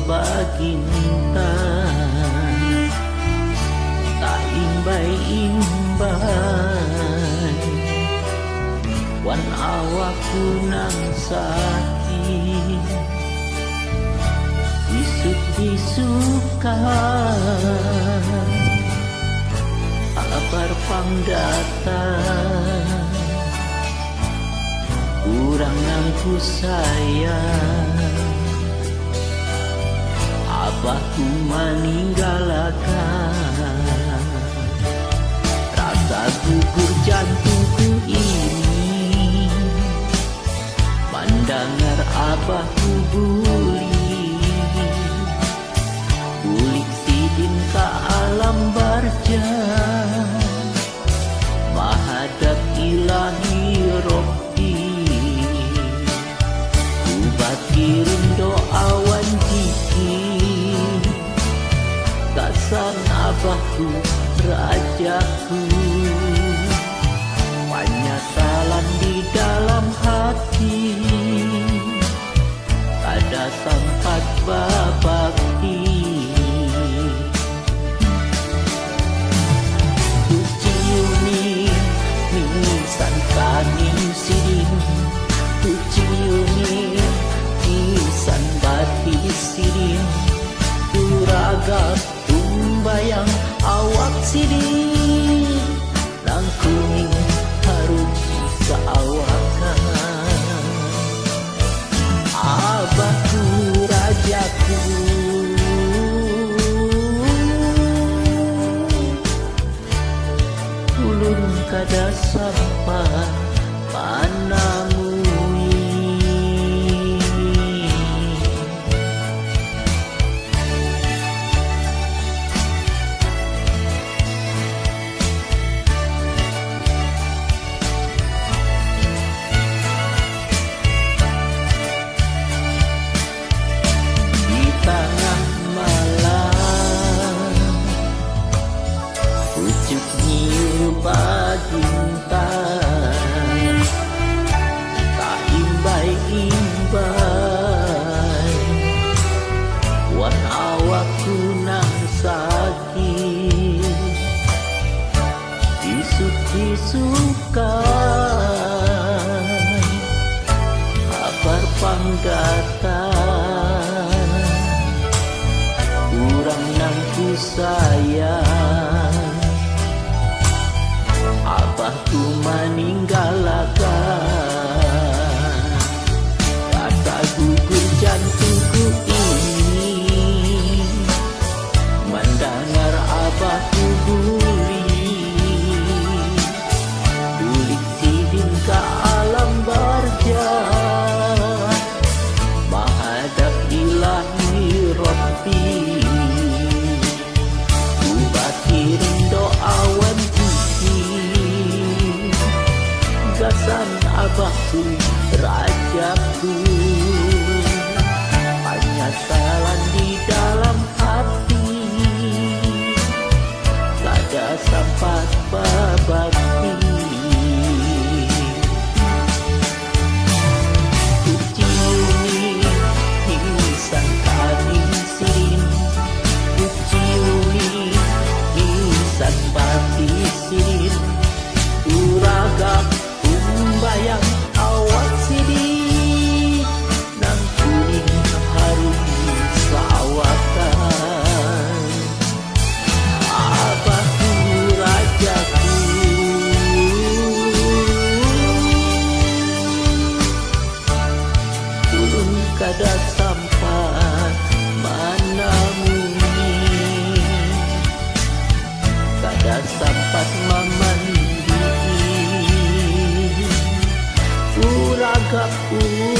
baginta tak imbai-imbai wan awakku nang sakit isuk-isukan kabar pangdatang kurang nangku sayang abahku meninggalkan rasa gugur jantungku ini mendengar abahku bulik sidin ke alam barja menghadap ilahi Robbi ku kirim doa wan zikir kasan abahku rajaku penyesalan di dalam hati ada sempat babakti ku ciumi mimisan kaning siring ku ciumi mimisan bati siring ku ragap tumbayang awak siring nang kuning harum seawakan abahku rajaku ulun kada sampai panamui di tengah malam pucuk nyiu baginta tak imbai-imbai wan awakku nang sakit isuk-isukan kabar pangdatang kurang nang ku sayang abahku meninggalkan rasa gugur jantungku ini mendengar abahku bulik sidin ke alam barja menghadap ilahi Robbi ku kirim doa wan zikir gasan abahku rajaku penyesalan di dalam hati kada sempat babakti ku ciumi mimisan kaning siring ku ciumi mimisan bati siring ku ragap tumbayang awak sidik nang kuning harum seawakan abahku rajaku ulun kada sampai manamuni kada sampat mamandi ragapku